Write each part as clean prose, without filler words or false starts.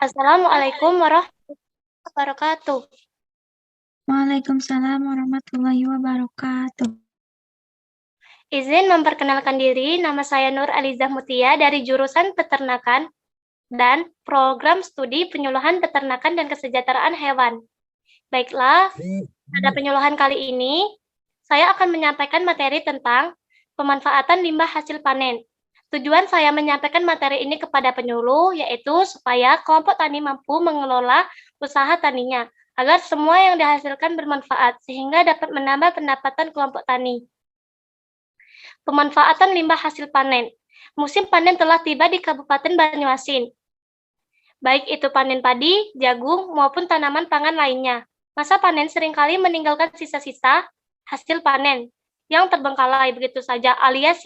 Assalamualaikum warahmatullahi wabarakatuh. Waalaikumsalam warahmatullahi wabarakatuh. Izin memperkenalkan diri, nama saya Nur Alizah Mutia dari jurusan Peternakan dan Program Studi Penyuluhan Peternakan dan Kesejahteraan Hewan. Baiklah, pada penyuluhan kali ini, saya akan menyampaikan materi tentang pemanfaatan limbah hasil panen. Tujuan saya menyampaikan materi ini kepada penyuluh, yaitu supaya kelompok tani mampu mengelola usaha taninya, agar semua yang dihasilkan bermanfaat, sehingga dapat menambah pendapatan kelompok tani. Pemanfaatan limbah hasil panen. Musim panen telah tiba di Kabupaten Banyuasin. Baik itu panen padi, jagung, maupun tanaman pangan lainnya. Masa panen seringkali meninggalkan sisa-sisa hasil panen yang terbengkalai begitu saja, alias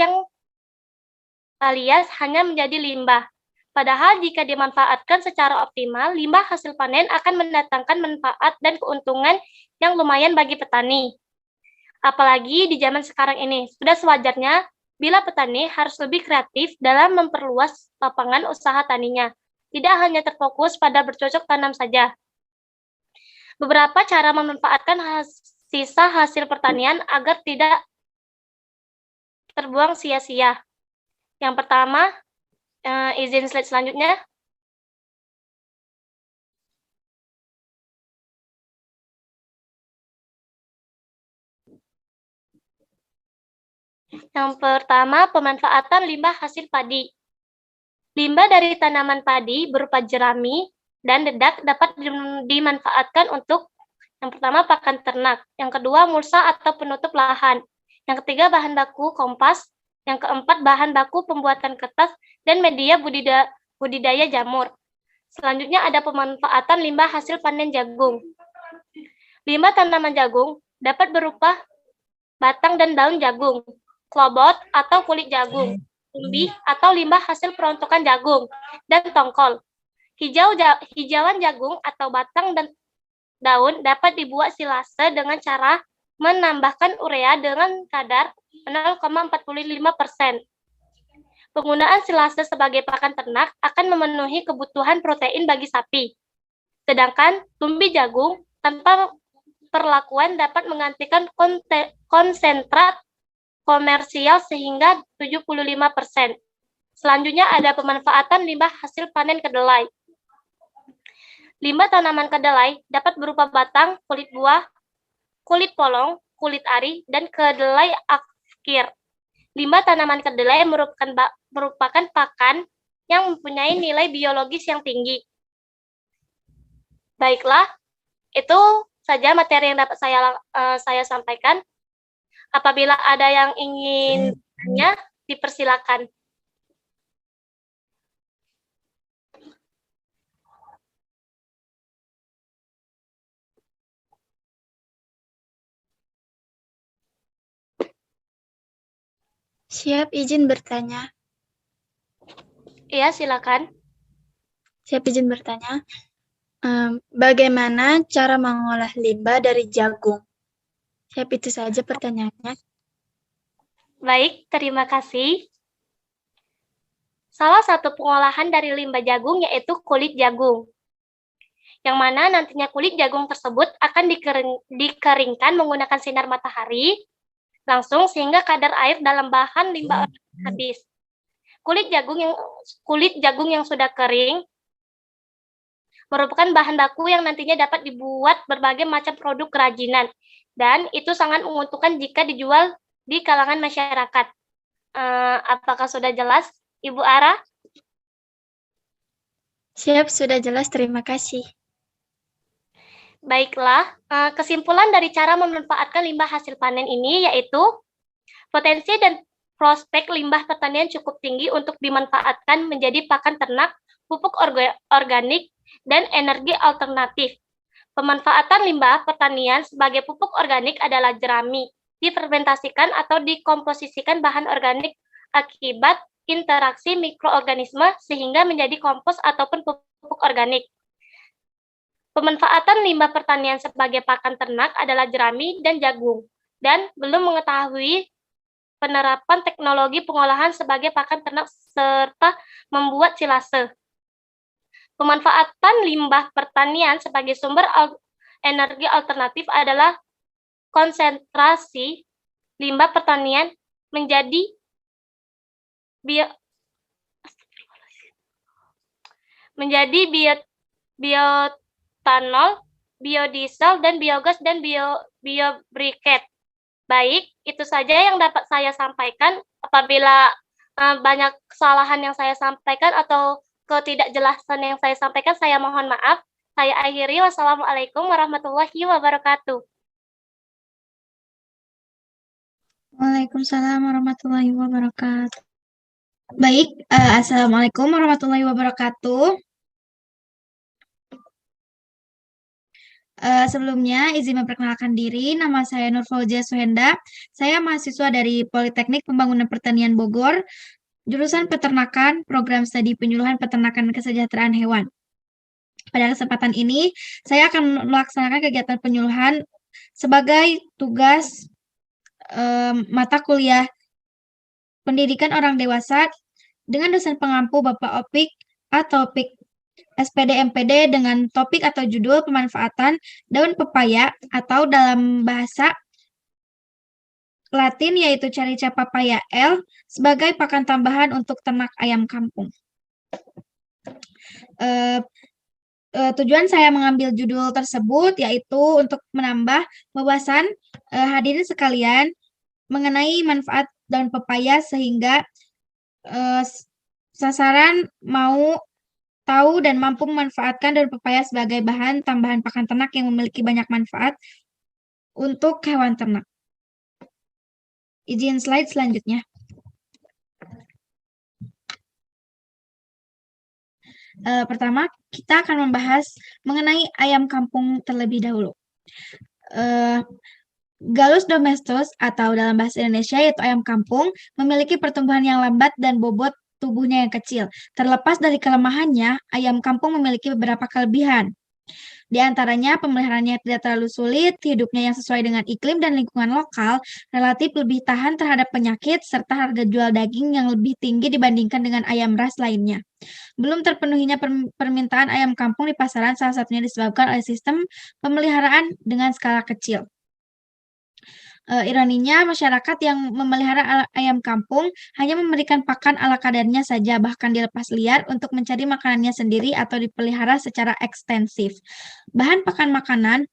hanya menjadi limbah. Padahal jika dimanfaatkan secara optimal, limbah hasil panen akan mendatangkan manfaat dan keuntungan yang lumayan bagi petani. Apalagi di zaman sekarang ini, sudah sewajarnya bila petani harus lebih kreatif dalam memperluas lapangan usaha taninya, tidak hanya terfokus pada bercocok tanam saja. Beberapa cara memanfaatkan sisa hasil pertanian agar tidak terbuang sia-sia. Yang pertama, izin slide selanjutnya. Yang pertama, pemanfaatan limbah hasil padi. Limbah dari tanaman padi berupa jerami dan dedak dapat dimanfaatkan untuk yang pertama pakan ternak, yang kedua mulsa atau penutup lahan, yang ketiga bahan baku kompas, yang keempat bahan baku pembuatan kertas dan media budidaya jamur. Selanjutnya ada pemanfaatan limbah hasil panen jagung. Limbah tanaman jagung dapat berupa batang dan daun jagung, klobot atau kulit jagung, umbi atau limbah hasil perontokan jagung, dan tongkol. Hijauan jagung atau batang dan daun dapat dibuat silase dengan cara menambahkan urea dengan kadar 0,45%. Penggunaan silase sebagai pakan ternak akan memenuhi kebutuhan protein bagi sapi. Sedangkan tumbi jagung tanpa perlakuan dapat menggantikan konsentrat komersial sehingga 75%. Selanjutnya ada pemanfaatan limbah hasil panen kedelai. Limbah tanaman kedelai dapat berupa batang, kulit buah, kulit polong, kulit ari, dan kedelai akir. Limbah tanaman kedelai merupakan pakan yang mempunyai nilai biologis yang tinggi. Baiklah, itu saja materi yang dapat saya sampaikan. Apabila ada yang ingin tanya, dipersilakan. Siap izin bertanya. Iya, silakan. Siap izin bertanya. Bagaimana cara mengolah limbah dari jagung? Siap, itu saja pertanyaannya. Baik, terima kasih. Salah satu pengolahan dari limbah jagung yaitu kulit jagung, yang mana nantinya kulit jagung tersebut akan dikeringkan menggunakan sinar matahari langsung sehingga kadar air dalam bahan limbah habis. Kulit jagung yang sudah kering merupakan bahan baku yang nantinya dapat dibuat berbagai macam produk kerajinan, dan itu sangat menguntungkan jika dijual di kalangan masyarakat. Apakah sudah jelas, Ibu Ara? Siap, sudah jelas. Terima kasih. Baiklah, kesimpulan dari cara memanfaatkan limbah hasil panen ini yaitu potensi dan prospek limbah pertanian cukup tinggi untuk dimanfaatkan menjadi pakan ternak, pupuk organik, dan energi alternatif. Pemanfaatan limbah pertanian sebagai pupuk organik adalah jerami, difermentasikan atau dikomposisikan bahan organik akibat interaksi mikroorganisme sehingga menjadi kompos ataupun pupuk organik. Pemanfaatan limbah pertanian sebagai pakan ternak adalah jerami dan jagung, dan belum mengetahui penerapan teknologi pengolahan sebagai pakan ternak serta membuat silase. Pemanfaatan limbah pertanian sebagai sumber energi alternatif adalah konsentrasi limbah pertanian menjadi biotanol, biodiesel, dan biogas, dan biobriket. Baik, itu saja yang dapat saya sampaikan. Apabila banyak kesalahan yang saya sampaikan atau ketidakjelasan yang saya sampaikan, saya mohon maaf. Saya akhiri. Wassalamualaikum warahmatullahi wabarakatuh. Waalaikumsalam warahmatullahi wabarakatuh. Baik, Assalamualaikum warahmatullahi wabarakatuh. Sebelumnya, izin memperkenalkan diri, nama saya Nur Fauzia Suhenda. Saya mahasiswa dari Politeknik Pembangunan Pertanian Bogor, jurusan Peternakan, Program Studi Penyuluhan Peternakan dan Kesejahteraan Hewan. Pada kesempatan ini, saya akan melaksanakan kegiatan penyuluhan sebagai tugas mata kuliah Pendidikan Orang Dewasa dengan dosen pengampu Bapak Opik atau Opik SPD MPD dengan topik atau judul pemanfaatan daun pepaya atau dalam bahasa Latin yaitu Carica papaya L sebagai pakan tambahan untuk ternak ayam kampung. Tujuan saya mengambil judul tersebut yaitu untuk menambah wawasan hadirin sekalian mengenai manfaat daun pepaya sehingga sasaran mau tahu dan mampu memanfaatkan daun pepaya sebagai bahan tambahan pakan ternak yang memiliki banyak manfaat untuk hewan ternak. Izin slide selanjutnya. Pertama, kita akan membahas mengenai ayam kampung terlebih dahulu. Gallus domestos atau dalam bahasa Indonesia yaitu ayam kampung memiliki pertumbuhan yang lambat dan bobot tubuhnya yang kecil. Terlepas dari kelemahannya, ayam kampung memiliki beberapa kelebihan. Di antaranya, pemeliharaannya tidak terlalu sulit, hidupnya yang sesuai dengan iklim dan lingkungan lokal, relatif lebih tahan terhadap penyakit, serta harga jual daging yang lebih tinggi dibandingkan dengan ayam ras lainnya. Belum terpenuhinya permintaan ayam kampung di pasaran salah satunya disebabkan oleh sistem pemeliharaan dengan skala kecil. Ironinya, masyarakat yang memelihara ayam kampung hanya memberikan pakan ala kadarnya saja, bahkan dilepas liar untuk mencari makanannya sendiri atau dipelihara secara ekstensif. Bahan pakan makanan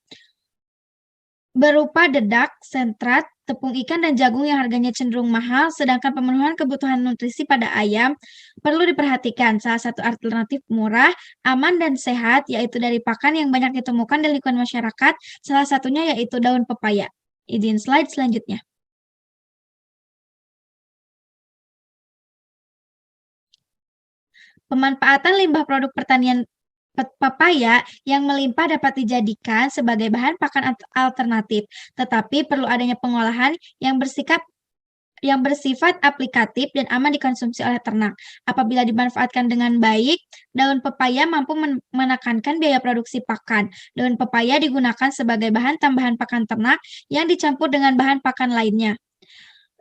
berupa dedak, sentrat, tepung ikan, dan jagung yang harganya cenderung mahal, sedangkan pemenuhan kebutuhan nutrisi pada ayam perlu diperhatikan. Salah satu alternatif murah, aman, dan sehat, yaitu dari pakan yang banyak ditemukan di lingkungan masyarakat, salah satunya yaitu daun pepaya. Izin slide selanjutnya. Pemanfaatan limbah produk pertanian pepaya yang melimpah dapat dijadikan sebagai bahan pakan alternatif, tetapi perlu adanya pengolahan yang bersifat aplikatif dan aman dikonsumsi oleh ternak. Apabila dimanfaatkan dengan baik, daun pepaya mampu menekankan biaya produksi pakan. Daun pepaya digunakan sebagai bahan tambahan pakan ternak yang dicampur dengan bahan pakan lainnya.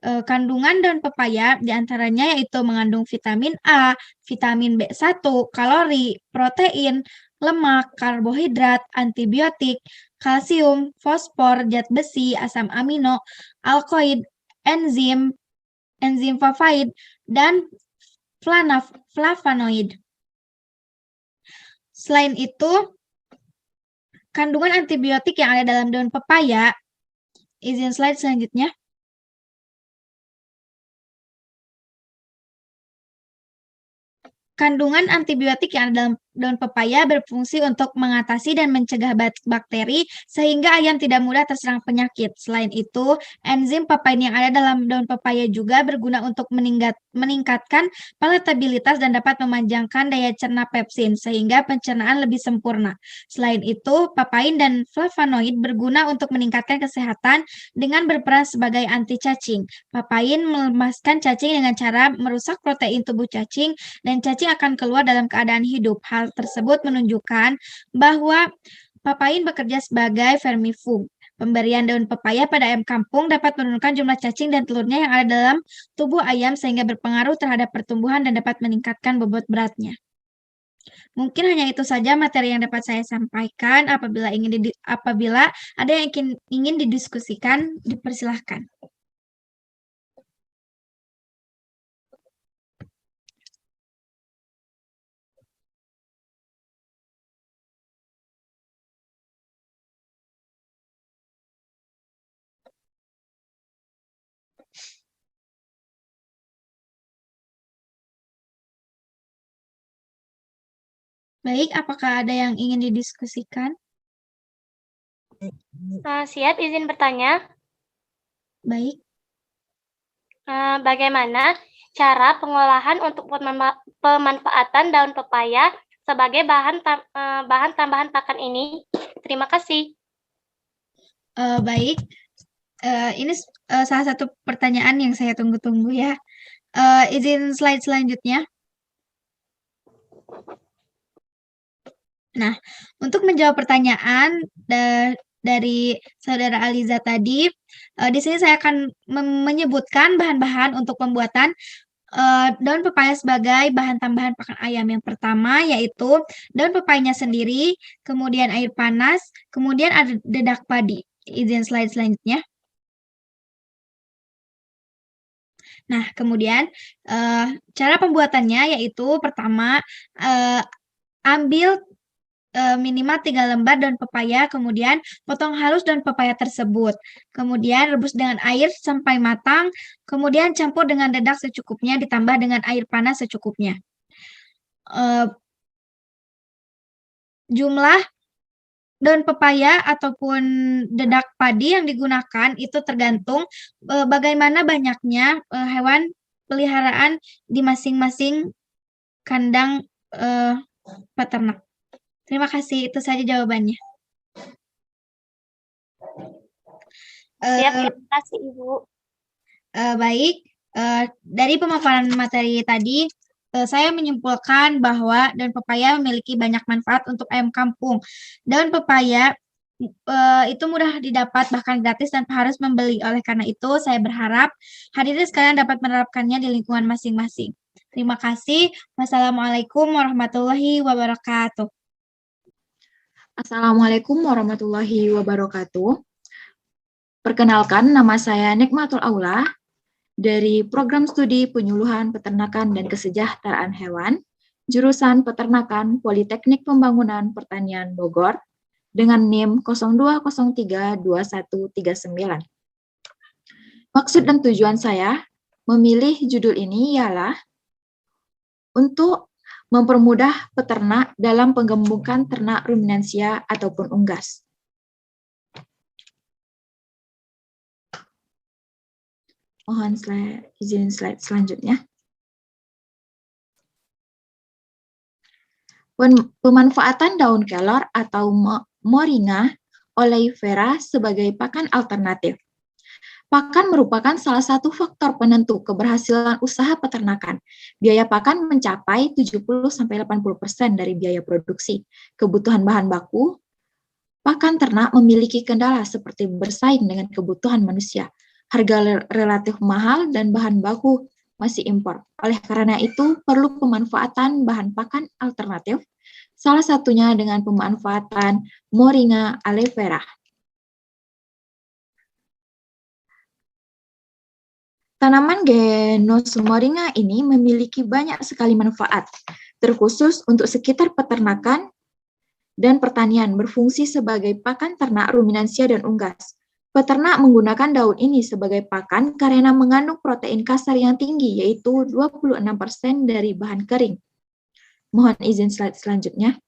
Kandungan daun pepaya diantaranya yaitu mengandung vitamin A, vitamin B1, kalori, protein, lemak, karbohidrat, antibiotik, kalsium, fosfor, zat besi, asam amino, alkoid, enzim favoid, dan flavonoid. Selain itu, kandungan antibiotik yang ada dalam daun pepaya, izin slide selanjutnya. Kandungan antibiotik yang ada dalam daun pepaya berfungsi untuk mengatasi dan mencegah bakteri sehingga ayam tidak mudah terserang penyakit. Selain itu, enzim papain yang ada dalam daun pepaya juga berguna untuk meningkatkan palatabilitas dan dapat memanjangkan daya cerna pepsin sehingga pencernaan lebih sempurna. Selain itu, papain dan flavonoid berguna untuk meningkatkan kesehatan dengan berperan sebagai anti cacing. Papain melemaskan cacing dengan cara merusak protein tubuh cacing dan cacing akan keluar dalam keadaan hidup. Hal tersebut menunjukkan bahwa papain bekerja sebagai vermifug. Pemberian daun pepaya pada ayam kampung dapat menurunkan jumlah cacing dan telurnya yang ada dalam tubuh ayam sehingga berpengaruh terhadap pertumbuhan dan dapat meningkatkan bobot beratnya. Mungkin hanya itu saja materi yang dapat saya sampaikan. Apabila ada yang ingin didiskusikan, dipersilahkan. Baik, apakah ada yang ingin didiskusikan? Siap, izin bertanya. Baik. Bagaimana cara pengolahan untuk pemanfaatan daun pepaya sebagai bahan tambahan pakan ini? Terima kasih. Baik. Ini salah satu pertanyaan yang saya tunggu-tunggu ya. Izin slide selanjutnya. Nah, untuk menjawab pertanyaan dari Saudara Aliza tadi, di sini saya akan menyebutkan bahan-bahan untuk pembuatan daun pepaya sebagai bahan tambahan pakan ayam. Yang pertama yaitu daun pepayanya sendiri, kemudian air panas, kemudian ada dedak padi. Izin slide selanjutnya. Nah, kemudian cara pembuatannya yaitu pertama ambil minimal 3 lembar daun pepaya, kemudian potong halus daun pepaya tersebut. Kemudian rebus dengan air sampai matang, kemudian campur dengan dedak secukupnya, ditambah dengan air panas secukupnya. Jumlah daun pepaya ataupun dedak padi yang digunakan itu tergantung bagaimana banyaknya hewan peliharaan di masing-masing kandang peternak. Terima kasih, itu saja jawabannya. Siap, terima kasih Ibu. Baik, dari pemaparan materi tadi, saya menyimpulkan bahwa daun pepaya memiliki banyak manfaat untuk ayam kampung. Daun pepaya itu mudah didapat, bahkan gratis tanpa harus membeli. Oleh karena itu, saya berharap hadirin sekalian dapat menerapkannya di lingkungan masing-masing. Terima kasih. Wassalamualaikum warahmatullahi wabarakatuh. Assalamualaikum warahmatullahi wabarakatuh. Perkenalkan, nama saya Nikmatul Aula dari Program Studi Penyuluhan Peternakan dan Kesejahteraan Hewan, jurusan Peternakan Politeknik Pembangunan Pertanian Bogor, dengan NIM 02032139. Maksud dan tujuan saya memilih judul ini ialah untuk mempermudah peternak dalam penggembukan ternak ruminansia ataupun unggas. Mohon izin slide selanjutnya. Pemanfaatan daun kelor atau Moringa oleifera sebagai pakan alternatif. Pakan merupakan salah satu faktor penentu keberhasilan usaha peternakan. Biaya pakan mencapai 70-80% dari biaya produksi. Kebutuhan bahan baku, pakan ternak memiliki kendala seperti bersaing dengan kebutuhan manusia. Harga relatif mahal dan bahan baku masih impor. Oleh karena itu, perlu pemanfaatan bahan pakan alternatif, salah satunya dengan pemanfaatan Moringa oleifera. Tanaman genus Moringa ini memiliki banyak sekali manfaat, terkhusus untuk sekitar peternakan dan pertanian, berfungsi sebagai pakan ternak ruminansia dan unggas. Peternak menggunakan daun ini sebagai pakan karena mengandung protein kasar yang tinggi, yaitu 26% dari bahan kering. Mohon izin slide selanjutnya.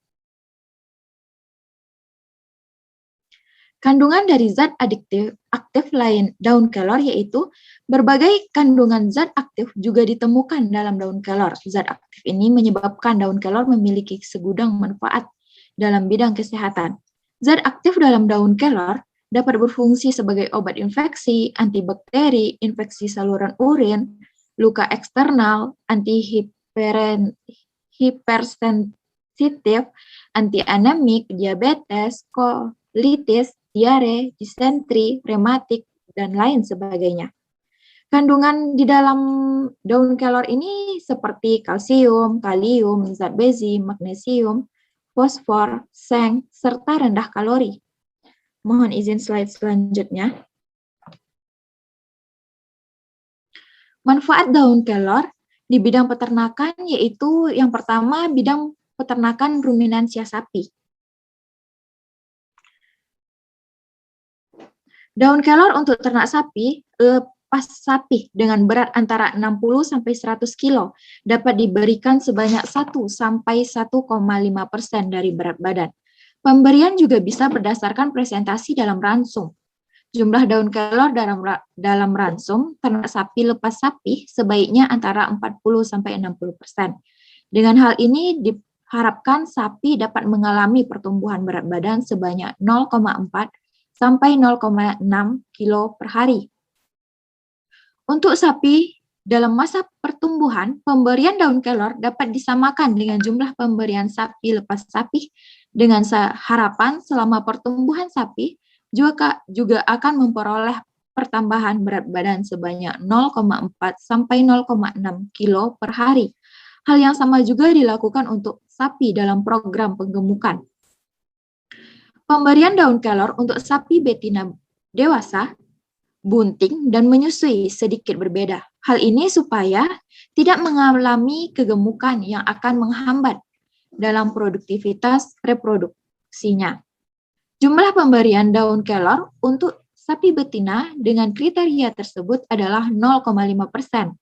Kandungan dari zat aktif lain daun kelor yaitu berbagai kandungan zat aktif juga ditemukan dalam daun kelor. Zat aktif ini menyebabkan daun kelor memiliki segudang manfaat dalam bidang kesehatan. Zat aktif dalam daun kelor dapat berfungsi sebagai obat infeksi, antibakteri, infeksi saluran urin, luka eksternal, hipersensitif, anti-anemik, diabetes, kolitis, diare, disentri, rematik, dan lain sebagainya. Kandungan di dalam daun kelor ini seperti kalsium, kalium, zat besi, magnesium, fosfor, seng, serta rendah kalori. Mohon izin slide selanjutnya. Manfaat daun kelor di bidang peternakan yaitu yang pertama bidang peternakan ruminansia sapi. Daun kelor untuk ternak sapi, lepas sapi dengan berat antara 60 sampai 100 kilo dapat diberikan sebanyak 1 sampai 1,5% dari berat badan. Pemberian juga bisa berdasarkan presentasi dalam ransum. Jumlah daun kelor dalam ransum ternak sapi lepas sapi sebaiknya antara 40 sampai 60%. Dengan hal ini diharapkan sapi dapat mengalami pertumbuhan berat badan sebanyak 0,4 sampai 0,6 kilo per hari. Untuk sapi, dalam masa pertumbuhan, pemberian daun kelor dapat disamakan dengan jumlah pemberian sapi lepas sapi dengan harapan selama pertumbuhan sapi juga akan memperoleh pertambahan berat badan sebanyak 0,4 sampai 0,6 kilo per hari. Hal yang sama juga dilakukan untuk sapi dalam program penggemukan. Pemberian daun kelor untuk sapi betina dewasa, bunting, dan menyusui sedikit berbeda. Hal ini supaya tidak mengalami kegemukan yang akan menghambat dalam produktivitas reproduksinya. Jumlah pemberian daun kelor untuk sapi betina dengan kriteria tersebut adalah 0,5%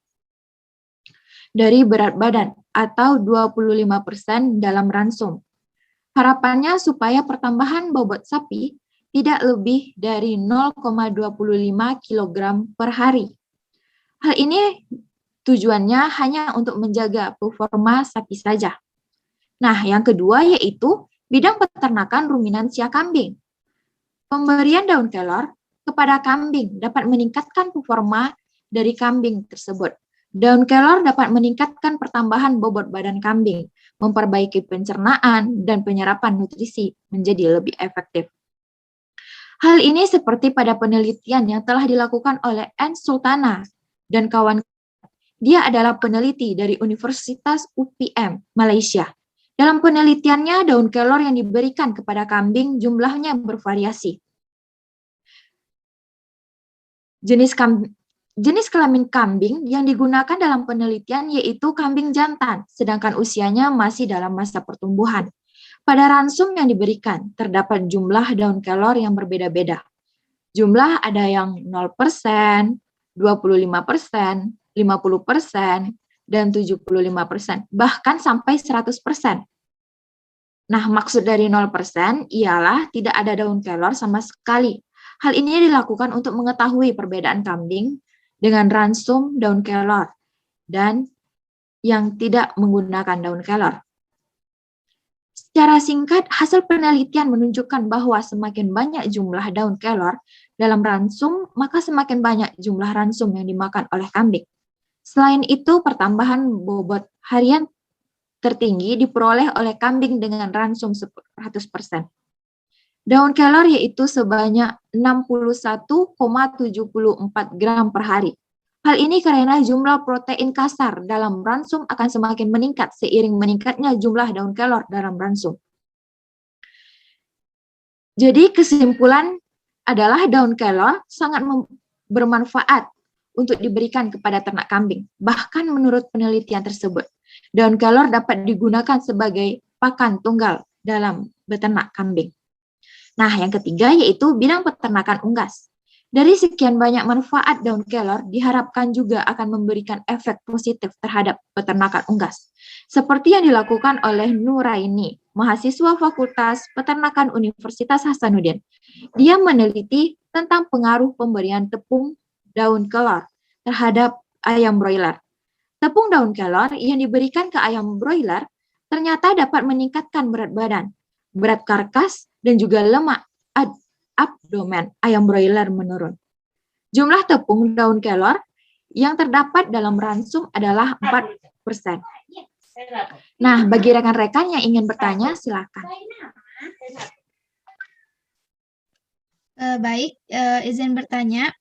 dari berat badan atau 25% dalam ransum. Harapannya supaya pertambahan bobot sapi tidak lebih dari 0,25 kg per hari. Hal ini tujuannya hanya untuk menjaga performa sapi saja. Nah, yang kedua yaitu bidang peternakan ruminansia kambing. Pemberian daun kelor kepada kambing dapat meningkatkan performa dari kambing tersebut. Daun kelor dapat meningkatkan pertambahan bobot badan kambing, memperbaiki pencernaan dan penyerapan nutrisi menjadi lebih efektif. Hal ini seperti pada penelitian yang telah dilakukan oleh N. Sultana dan kawan. Dia adalah peneliti dari Universitas UPM, Malaysia. Dalam penelitiannya, daun kelor yang diberikan kepada kambing jumlahnya bervariasi. Jenis kelamin kambing yang digunakan dalam penelitian yaitu kambing jantan, sedangkan usianya masih dalam masa pertumbuhan. Pada ransum yang diberikan, terdapat jumlah daun kelor yang berbeda-beda. Jumlah ada yang 0%, 25%, 50%, dan 75%, bahkan sampai 100%. Nah, maksud dari 0% ialah tidak ada daun kelor sama sekali. Hal ini dilakukan untuk mengetahui perbedaan kambing dengan ransum daun kelor dan yang tidak menggunakan daun kelor. Secara singkat, hasil penelitian menunjukkan bahwa semakin banyak jumlah daun kelor dalam ransum, maka semakin banyak jumlah ransum yang dimakan oleh kambing. Selain itu, pertambahan bobot harian tertinggi diperoleh oleh kambing dengan ransum 100%. Daun kelor yaitu sebanyak 61,74 gram per hari. Hal ini karena jumlah protein kasar dalam ransum akan semakin meningkat seiring meningkatnya jumlah daun kelor dalam ransum. Jadi kesimpulan adalah daun kelor sangat bermanfaat untuk diberikan kepada ternak kambing. Bahkan menurut penelitian tersebut, daun kelor dapat digunakan sebagai pakan tunggal dalam beternak kambing. Nah, yang ketiga yaitu bidang peternakan unggas. Dari sekian banyak manfaat daun kelor, diharapkan juga akan memberikan efek positif terhadap peternakan unggas. Seperti yang dilakukan oleh Nuraini, mahasiswa Fakultas Peternakan Universitas Hasanuddin. Dia meneliti tentang pengaruh pemberian tepung daun kelor terhadap ayam broiler. Tepung daun kelor yang diberikan ke ayam broiler ternyata dapat meningkatkan berat badan, berat karkas, dan juga lemak abdomen ayam broiler menurun. Jumlah tepung daun kelor yang terdapat dalam ransum adalah 4%. Nah, bagi rekan-rekan yang ingin bertanya, silakan. Baik, izin bertanya.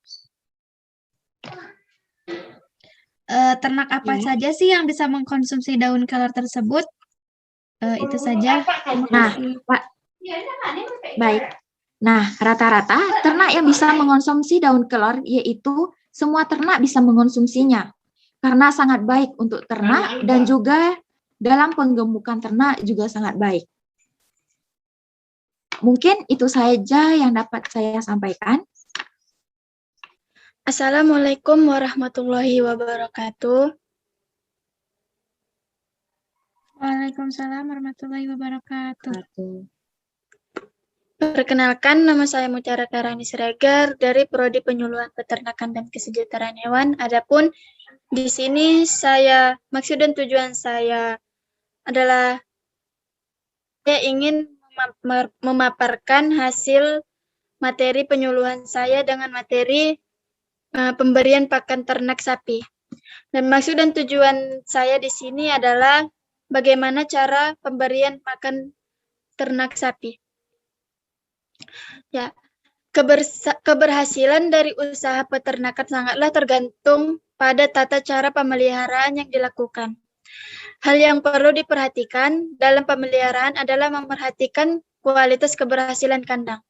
Ternak apa Ya. saja sih yang bisa mengkonsumsi daun kelor tersebut? Itu saja. Terima Nah, kasih. Pak, baik. Nah, rata-rata ternak yang bisa mengonsumsi daun kelor yaitu semua ternak bisa mengonsumsinya karena sangat baik untuk ternak dan juga dalam penggemukan ternak juga sangat baik. Mungkin itu saja yang dapat saya sampaikan. Assalamualaikum warahmatullahi wabarakatuh. Waalaikumsalam warahmatullahi wabarakatuh. Perkenalkan, nama saya Mutiara Karani Siregar dari Prodi Penyuluhan Peternakan dan Kesejahteraan Hewan. Adapun di sini maksud dan tujuan saya adalah saya ingin memaparkan hasil materi penyuluhan saya dengan materi pemberian pakan ternak sapi. Dan maksud dan tujuan saya di sini adalah bagaimana cara pemberian pakan ternak sapi. Ya, keberhasilan dari usaha peternakan sangatlah tergantung pada tata cara pemeliharaan yang dilakukan. Hal yang perlu diperhatikan dalam pemeliharaan adalah memperhatikan kualitas keberhasilan kandang,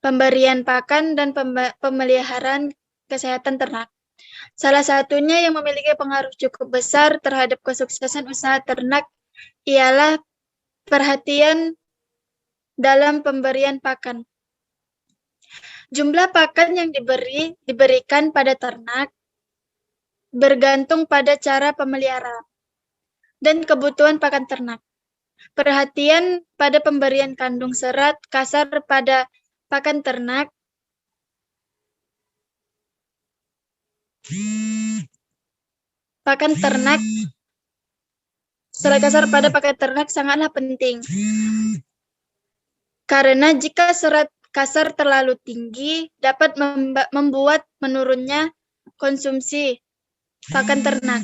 pemberian pakan, dan pemeliharaan kesehatan ternak. Salah satunya yang memiliki pengaruh cukup besar terhadap kesuksesan usaha ternak ialah perhatian dalam pemberian pakan. Jumlah pakan yang diberikan pada ternak bergantung pada cara pemeliharaan dan kebutuhan pakan ternak. Perhatian pada pemberian kandung serat kasar pada pakan ternak serat kasar pada pakan ternak sangatlah penting. Karena jika serat kasar terlalu tinggi dapat membuat menurunnya konsumsi pakan ternak.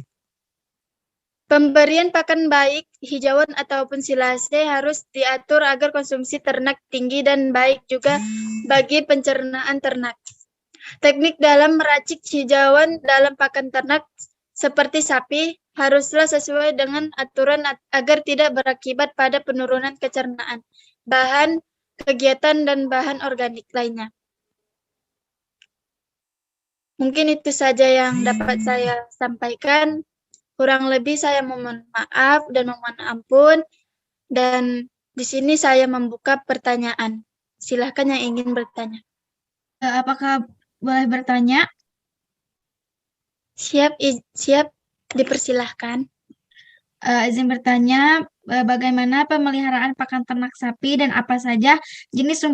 Pemberian pakan baik, hijauan ataupun silase harus diatur agar konsumsi ternak tinggi dan baik juga bagi pencernaan ternak. Teknik dalam meracik hijauan dalam pakan ternak seperti sapi haruslah sesuai dengan aturan agar tidak berakibat pada penurunan kecernaan, bahan kegiatan dan bahan organik lainnya. Mungkin itu saja yang dapat saya sampaikan. Kurang lebih saya mohon maaf dan mohon ampun. Dan di sini saya membuka pertanyaan. Silahkan yang ingin bertanya. Apakah boleh bertanya? Siap, dipersilahkan. Izin bertanya, bagaimana pemeliharaan pakan ternak sapi dan apa saja jenis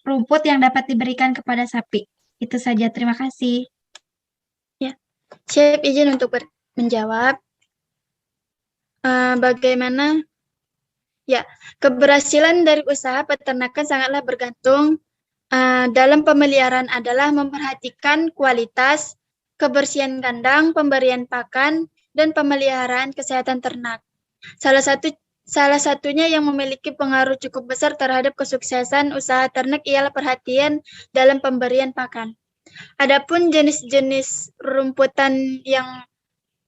rumput yang dapat diberikan kepada sapi? Itu saja, terima kasih. Siap, izin untuk menjawab. Bagaimana? Ya, keberhasilan dari usaha peternakan sangatlah bergantung dalam pemeliharaan adalah memperhatikan kualitas, kebersihan kandang, pemberian pakan, dan pemeliharaan kesehatan ternak. Salah satunya yang memiliki pengaruh cukup besar terhadap kesuksesan usaha ternak ialah perhatian dalam pemberian pakan. Adapun jenis-jenis rumputan yang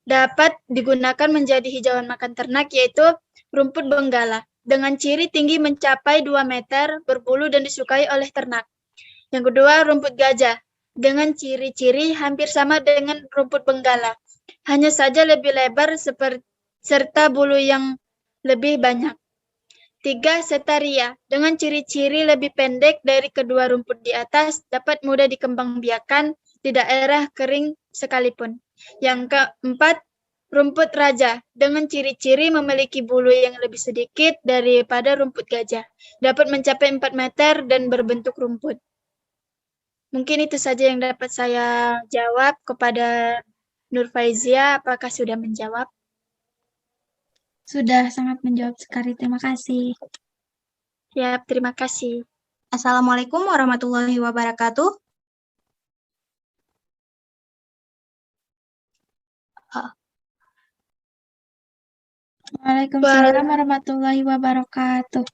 dapat digunakan menjadi hijauan makan ternak yaitu rumput benggala dengan ciri tinggi mencapai 2 meter, berbulu dan disukai oleh ternak. Yang kedua, rumput gajah dengan ciri-ciri hampir sama dengan rumput benggala, hanya saja lebih lebar serta bulu yang lebih banyak. 3. Setaria dengan ciri-ciri lebih pendek dari kedua rumput di atas, dapat mudah dikembangbiakan di daerah kering sekalipun. Yang keempat, rumput raja dengan ciri-ciri memiliki bulu yang lebih sedikit daripada rumput gajah, dapat mencapai 4 meter dan berbentuk rumput. Mungkin itu saja yang dapat saya jawab kepada Nur Faizia. Apakah sudah menjawab? Sudah sangat menjawab sekali, terima kasih. Ya, terima kasih. Assalamualaikum warahmatullahi wabarakatuh. Waalaikumsalam warahmatullahi wabarakatuh.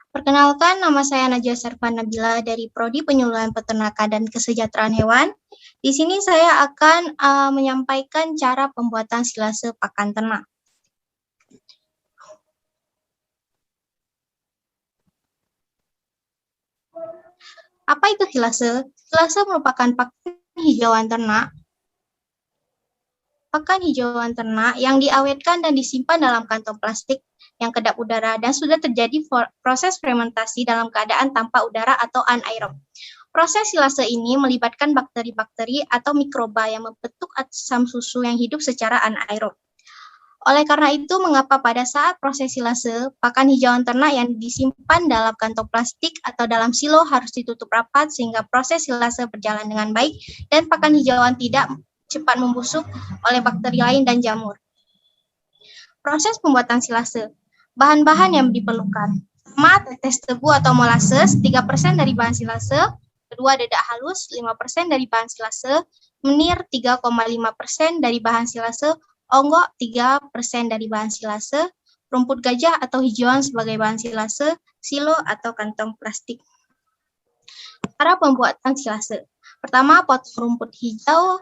Perkenalkan, nama saya Najwa Sarfan Nabila dari Prodi Penyuluhan Peternakan dan Kesejahteraan Hewan. Di sini saya akan menyampaikan cara pembuatan silase pakan ternak. Apa itu silase? Silase merupakan pakan hijauan ternak. Pakan hijauan ternak yang diawetkan dan disimpan dalam kantong plastik yang kedap udara dan sudah terjadi proses fermentasi dalam keadaan tanpa udara atau anaerob. Proses silase ini melibatkan bakteri-bakteri atau mikroba yang membentuk asam susu yang hidup secara anaerob. Oleh karena itu, mengapa pada saat proses silase, pakan hijauan ternak yang disimpan dalam kantong plastik atau dalam silo harus ditutup rapat sehingga proses silase berjalan dengan baik dan pakan hijauan tidak cepat membusuk oleh bakteri lain dan jamur. Proses pembuatan silase. Bahan-bahan yang diperlukan. Pertama, tetes tebu atau molasses, 3% dari bahan silase. Kedua, dedak halus, 5% dari bahan silase. Menir, 3,5% dari bahan silase. Onggok, 3% dari bahan silase. Rumput gajah atau hijauan sebagai bahan silase. Silo atau kantong plastik. Cara pembuatan silase. Pertama, potong rumput hijau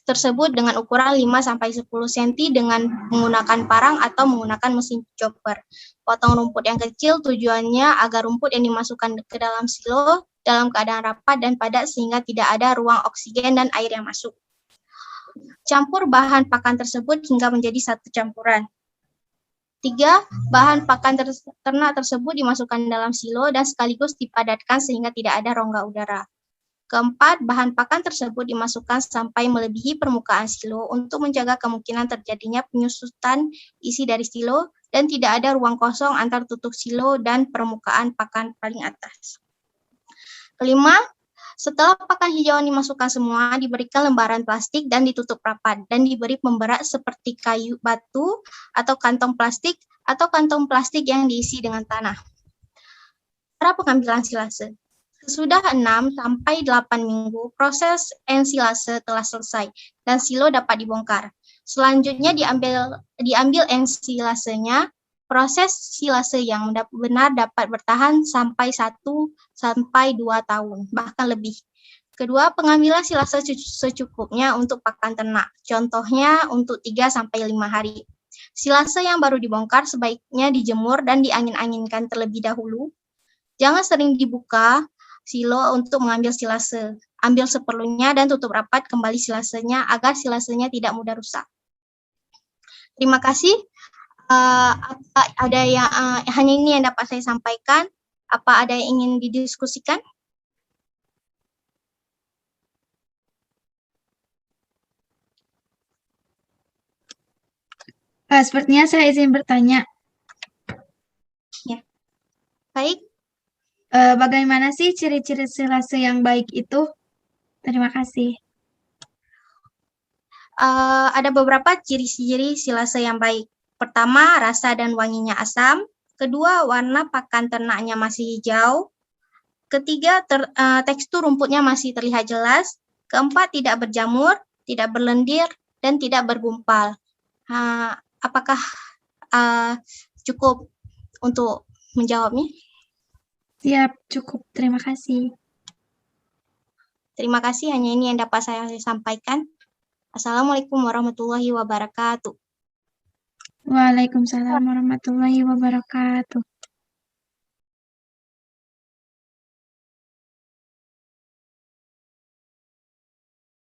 tersebut dengan ukuran 5-10 cm dengan menggunakan parang atau menggunakan mesin chopper. Potong rumput yang kecil tujuannya agar rumput yang dimasukkan ke dalam silo dalam keadaan rapat dan padat sehingga tidak ada ruang oksigen dan air yang masuk. Campur bahan pakan tersebut hingga menjadi satu campuran. 3. Bahan pakan ternak tersebut dimasukkan dalam silo dan sekaligus dipadatkan sehingga tidak ada rongga udara. Keempat, bahan pakan tersebut dimasukkan sampai melebihi permukaan silo untuk menjaga kemungkinan terjadinya penyusutan isi dari silo dan tidak ada ruang kosong antar tutup silo dan permukaan pakan paling atas. Kelima, setelah pakan hijauan dimasukkan semua, diberikan lembaran plastik dan ditutup rapat dan diberi pemberat seperti kayu batu atau kantong plastik yang diisi dengan tanah. Cara pengambilan silase. Sesudah 6-8 minggu, proses ensilase telah selesai dan silo dapat dibongkar. Selanjutnya diambil ensilasenya. Proses silase yang benar dapat bertahan sampai 1-2 tahun, bahkan lebih. Kedua, pengambilan silase secukupnya untuk pakan ternak. Contohnya untuk 3-5 hari. Silase yang baru dibongkar sebaiknya dijemur dan diangin-anginkan terlebih dahulu. Jangan sering dibuka silo untuk mengambil silase. Ambil seperlunya dan tutup rapat kembali silasenya agar silasenya tidak mudah rusak. Terima kasih. Ada yang hanya ini yang dapat saya sampaikan. Apa ada yang ingin didiskusikan? Sepertinya saya izin bertanya. Ya. Baik. Bagaimana sih ciri-ciri silase yang baik itu? Terima kasih. Ada beberapa ciri-ciri silase yang baik. Pertama, rasa dan wanginya asam. Kedua, warna pakan ternaknya masih hijau. Ketiga, tekstur rumputnya masih terlihat jelas. Keempat, tidak berjamur, tidak berlendir, dan tidak bergumpal. Apakah cukup untuk menjawabnya? Siap, cukup. Terima kasih. Terima kasih, hanya ini yang dapat saya sampaikan. Assalamualaikum warahmatullahi wabarakatuh. Waalaikumsalam warahmatullahi wabarakatuh.